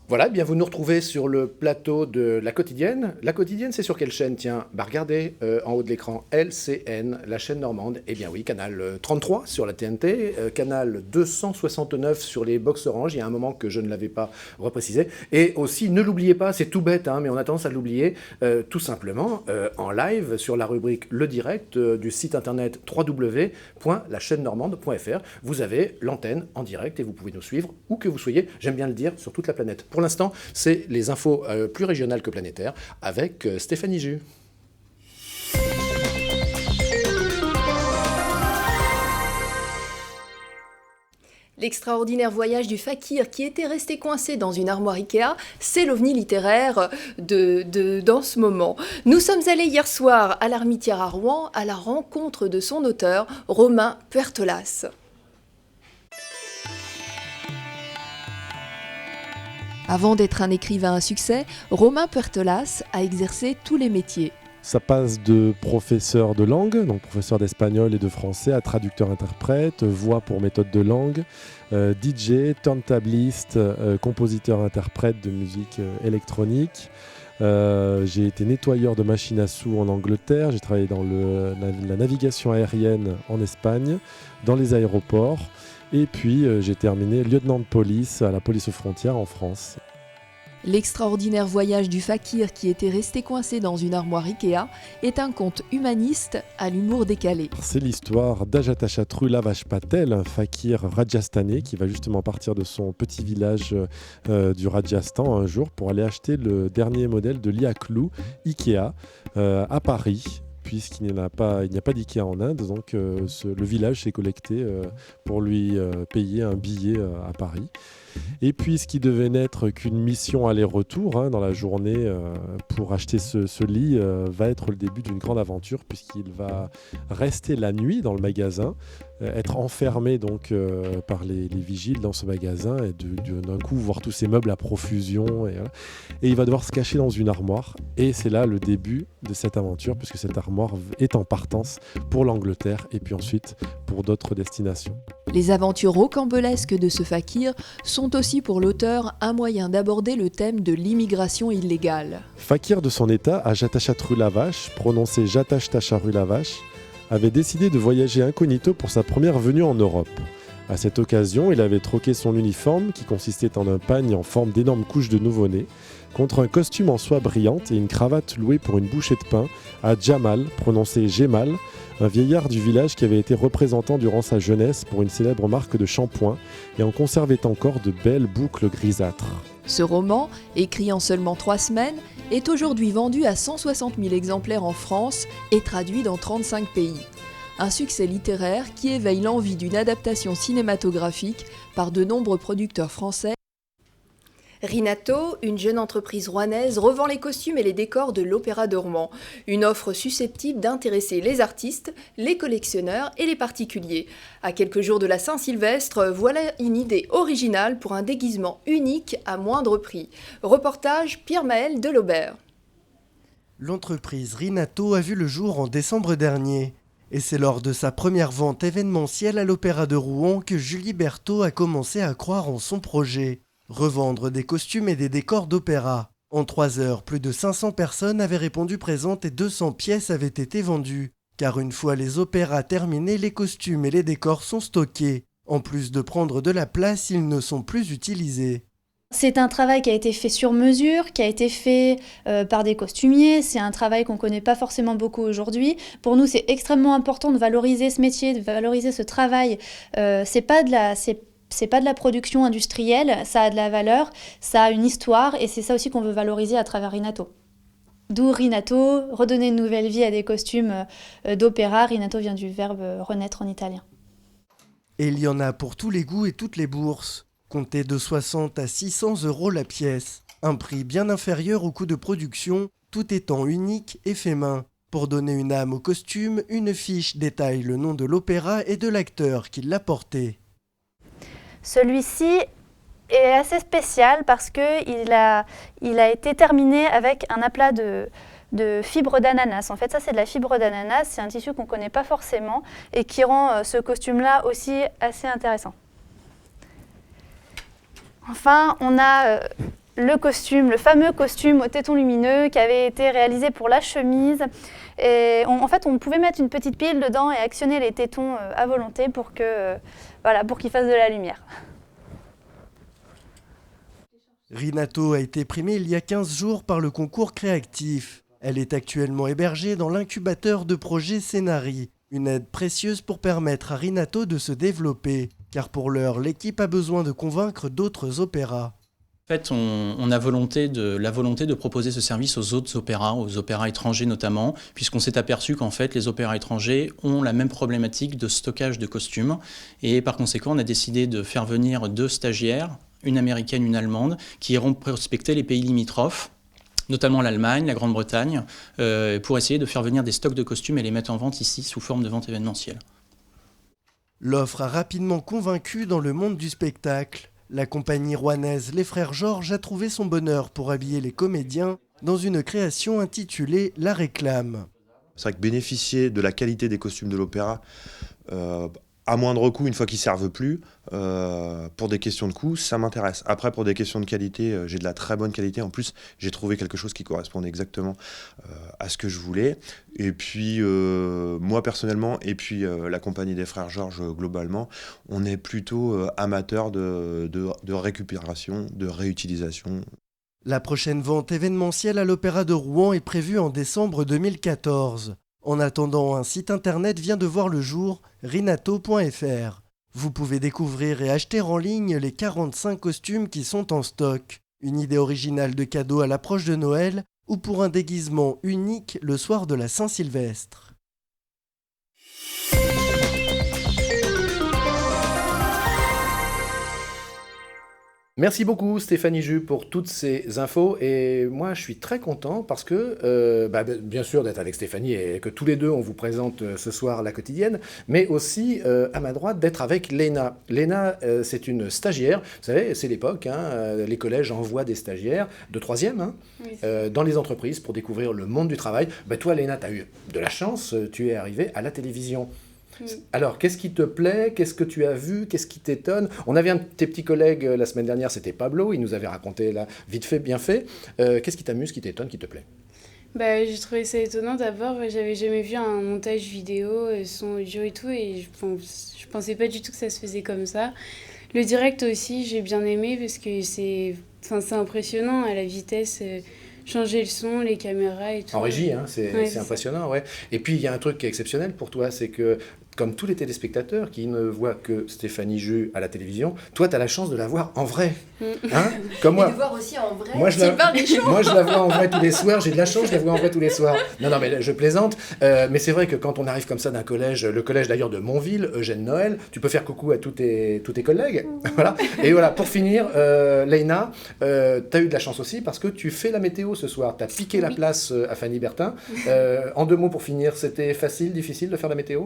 Voilà, eh bien vous nous retrouvez sur le plateau de La Quotidienne. La Quotidienne, c'est sur quelle chaîne? Tiens, bah regardez en haut de l'écran, LCN, la chaîne normande. Eh bien oui, canal 33 sur la TNT, canal 269 sur les box Orange. Il y a un moment que je ne l'avais pas reprécisé. Et aussi, ne l'oubliez pas, c'est tout bête, hein, mais on a tendance à l'oublier, tout simplement, en live sur la rubrique Le Direct du site internet www.lachaînenormande.fr. Vous avez l'antenne en direct et vous pouvez nous suivre où que vous soyez, j'aime bien le dire, sur toute la planète. Pour l'instant, c'est les infos plus régionales que planétaires avec Stéphanie Jus. L'extraordinaire voyage du fakir qui était resté coincé dans une armoire Ikea, c'est l'ovni littéraire dans ce moment. Nous sommes allés hier soir à l'Armitière à Rouen à la rencontre de son auteur, Romain Puertolas. Avant d'être un écrivain à succès, Romain Puertolas a exercé tous les métiers. Ça passe de professeur de langue, donc professeur d'espagnol et de français, à traducteur-interprète, voix pour méthode de langue, DJ, turntabliste, compositeur-interprète de musique électronique. J'ai été nettoyeur de machines à sous en Angleterre, j'ai travaillé dans la navigation aérienne en Espagne, dans les aéroports, et puis j'ai terminé lieutenant de police à la police aux frontières en France. L'extraordinaire voyage du fakir qui était resté coincé dans une armoire Ikea est un conte humaniste à l'humour décalé. C'est l'histoire d'Ajatashatru Lavash Patel, un fakir rajasthanais qui va justement partir de son petit village du Rajasthan un jour pour aller acheter le dernier modèle de lit à clous Ikea à Paris. Puisqu'il n'y a pas d'Ikea en Inde, donc le village s'est collecté pour lui payer un billet à Paris. Et puis, ce qui devait n'être qu'une mission aller-retour dans la journée pour acheter ce lit va être le début d'une grande aventure, puisqu'il va rester la nuit dans le magasin, être enfermé donc par les vigiles dans ce magasin et d'un coup voir tous ces meubles à profusion. Et il va devoir se cacher dans une armoire. Et c'est là le début de cette aventure, puisque cette armoire est en partance pour l'Angleterre et puis ensuite pour d'autres destinations. Les aventures rocambolesques de ce fakir sont aussi pour l'auteur un moyen d'aborder le thème de l'immigration illégale. Fakir de son état, Ajatashatru Lavash, prononcé Jatash Tasharu Lavash, avait décidé de voyager incognito pour sa première venue en Europe. À cette occasion, il avait troqué son uniforme, qui consistait en un pagne en forme d'énorme couche de nouveau-né, contre un costume en soie brillante et une cravate louée pour une bouchée de pain à Jamal, prononcé Gemal, un vieillard du village qui avait été représentant durant sa jeunesse pour une célèbre marque de shampoing et en conservait encore de belles boucles grisâtres. Ce roman, écrit en seulement 3 semaines, est aujourd'hui vendu à 160 000 exemplaires en France et traduit dans 35 pays. Un succès littéraire qui éveille l'envie d'une adaptation cinématographique par de nombreux producteurs français. Rinato, une jeune entreprise rouennaise, revend les costumes et les décors de l'Opéra de Rouen. Une offre susceptible d'intéresser les artistes, les collectionneurs et les particuliers. À quelques jours de la Saint-Sylvestre, voilà une idée originale pour un déguisement unique à moindre prix. Reportage Pierre-Maël Delobert. L'entreprise Rinato a vu le jour en décembre dernier. Et c'est lors de sa première vente événementielle à l'Opéra de Rouen que Julie Berthaud a commencé à croire en son projet. Revendre des costumes et des décors d'opéra. En 3 heures, plus de 500 personnes avaient répondu présentes et 200 pièces avaient été vendues. Car une fois les opéras terminés, les costumes et les décors sont stockés. En plus de prendre de la place, ils ne sont plus utilisés. C'est un travail qui a été fait sur mesure, qui a été fait par des costumiers. C'est un travail qu'on ne connaît pas forcément beaucoup aujourd'hui. Pour nous, c'est extrêmement important de valoriser ce métier, de valoriser ce travail. C'est pas de la production industrielle, ça a de la valeur, ça a une histoire et c'est ça aussi qu'on veut valoriser à travers Rinato. D'où Rinato, redonner une nouvelle vie à des costumes d'opéra. Rinato vient du verbe renaître en italien. Et il y en a pour tous les goûts et toutes les bourses. Comptez de 60 à 600 € la pièce. Un prix bien inférieur au coût de production, tout étant unique et fait main. Pour donner une âme au costume, une fiche détaille le nom de l'opéra et de l'acteur qui l'a porté. Celui-ci est assez spécial parce qu'il a été terminé avec un aplat de fibres d'ananas. En fait, ça, c'est de la fibre d'ananas. C'est un tissu qu'on ne connaît pas forcément et qui rend ce costume-là aussi assez intéressant. Enfin, on a le costume, le fameux costume au téton lumineux qui avait été réalisé pour la chemise. Et en fait, on pouvait mettre une petite pile dedans et actionner les tétons à volonté pour qu'ils fassent de la lumière. Rinato a été primée il y a 15 jours par le concours Créactif. Elle est actuellement hébergée dans l'incubateur de projet Scénari, une aide précieuse pour permettre à Rinato de se développer, car pour l'heure, l'équipe a besoin de convaincre d'autres opéras. En fait, on a la volonté de proposer ce service aux autres opéras, aux opéras étrangers notamment, puisqu'on s'est aperçu qu'en fait, les opéras étrangers ont la même problématique de stockage de costumes. Et par conséquent, on a décidé de faire venir 2 stagiaires, une américaine, une allemande, qui iront prospecter les pays limitrophes, notamment l'Allemagne, la Grande-Bretagne, pour essayer de faire venir des stocks de costumes et les mettre en vente ici sous forme de vente événementielle. L'offre a rapidement convaincu dans le monde du spectacle. La compagnie rouennaise Les Frères Georges a trouvé son bonheur pour habiller les comédiens dans une création intitulée La Réclame. C'est vrai que bénéficier de la qualité des costumes de l'opéra, à moindre coût, une fois qu'ils ne servent plus, pour des questions de coût, ça m'intéresse. Après, pour des questions de qualité, j'ai de la très bonne qualité. En plus, j'ai trouvé quelque chose qui correspondait exactement à ce que je voulais. Et puis, moi personnellement, et puis la compagnie des Frères Georges globalement, on est plutôt amateurs de récupération, de réutilisation. La prochaine vente événementielle à l'Opéra de Rouen est prévue en décembre 2014. En attendant, un site internet vient de voir le jour, rinato.fr. Vous pouvez découvrir et acheter en ligne les 45 costumes qui sont en stock. Une idée originale de cadeau à l'approche de Noël ou pour un déguisement unique le soir de la Saint-Sylvestre. Merci beaucoup Stéphanie Jus pour toutes ces infos et moi je suis très content parce que bien sûr d'être avec Stéphanie et que tous les deux on vous présente ce soir la quotidienne, mais aussi à ma droite d'être avec Léna. Léna c'est une stagiaire, vous savez c'est l'époque, les collèges envoient des stagiaires de 3e dans les entreprises pour découvrir le monde du travail. Toi Léna tu as eu de la chance, tu es arrivée à la télévision. Alors, qu'est-ce qui te plaît? Qu'est-ce que tu as vu? Qu'est-ce qui t'étonne? On avait un de tes petits collègues la semaine dernière, c'était Pablo, il nous avait raconté là, vite fait, bien fait. Qu'est-ce qui t'amuse, qui t'étonne, qui te plaît? J'ai trouvé ça étonnant d'abord, j'avais jamais vu un montage vidéo, son audio et tout, et je pensais pas du tout que ça se faisait comme ça. Le direct aussi, j'ai bien aimé parce que c'est impressionnant à la vitesse. Changer le son, les caméras et tout. En régie, c'est impressionnant, ouais. Et puis, il y a un truc qui est exceptionnel pour toi, c'est que, comme tous les téléspectateurs qui ne voient que Stéphanie Jus à la télévision, toi, tu as la chance de la voir en vrai. Comme moi. Et de voir aussi en vrai moi, je la vois en vrai tous les soirs, j'ai de la chance, je la vois en vrai tous les soirs. Non, mais je plaisante. Mais c'est vrai que quand on arrive comme ça d'un collège, le collège d'ailleurs de Montville, Eugène Noël, tu peux faire coucou à tous tes collègues. Voilà. Et voilà, pour finir, Léna, tu as eu de la chance aussi parce que tu fais la météo ce soir. Tu as piqué la place à Fanny Bertin. En 2 mots pour finir, c'était facile, difficile de faire la météo?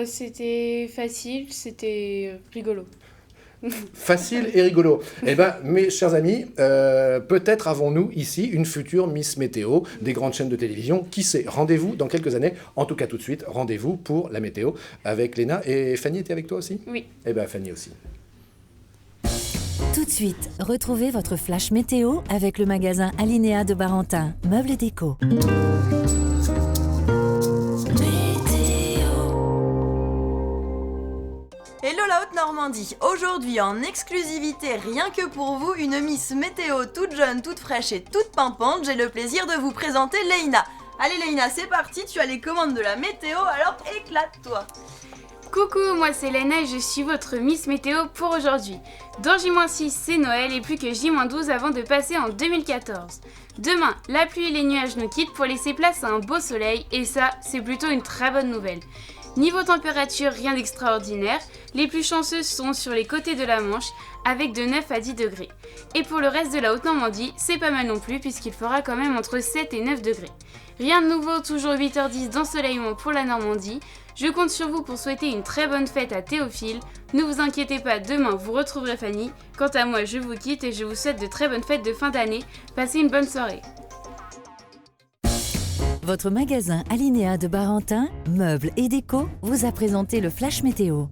C'était facile, c'était rigolo. Facile et rigolo. Mes chers amis, peut-être avons-nous ici une future Miss Météo des grandes chaînes de télévision. Qui sait? Rendez-vous dans quelques années. En tout cas, tout de suite, rendez-vous pour la météo avec Léna. Et Fanny était avec toi aussi? Oui. Fanny aussi. Tout de suite, retrouvez votre flash météo avec le magasin Alinéa de Barentin, meubles et déco. Hello la Haute-Normandie, aujourd'hui en exclusivité rien que pour vous, une Miss Météo toute jeune, toute fraîche et toute pimpante, j'ai le plaisir de vous présenter Léna. Allez Léna, c'est parti, tu as les commandes de la météo, alors éclate-toi. Coucou, moi c'est Léna et je suis votre Miss Météo pour aujourd'hui. Dans J-6, c'est Noël et plus que J-12 avant de passer en 2014. Demain, la pluie et les nuages nous quittent pour laisser place à un beau soleil et ça, c'est plutôt une très bonne nouvelle. Niveau température, rien d'extraordinaire, les plus chanceux sont sur les côtés de la Manche avec de 9 à 10 degrés. Et pour le reste de la Haute-Normandie, c'est pas mal non plus puisqu'il fera quand même entre 7 et 9 degrés. Rien de nouveau, toujours 8h10 d'ensoleillement pour la Normandie. Je compte sur vous pour souhaiter une très bonne fête à Théophile. Ne vous inquiétez pas, demain vous retrouverez Fanny. Quant à moi, je vous quitte et je vous souhaite de très bonnes fêtes de fin d'année. Passez une bonne soirée. Votre magasin Alinéa de Barentin, meubles et déco, vous a présenté le Flash Météo.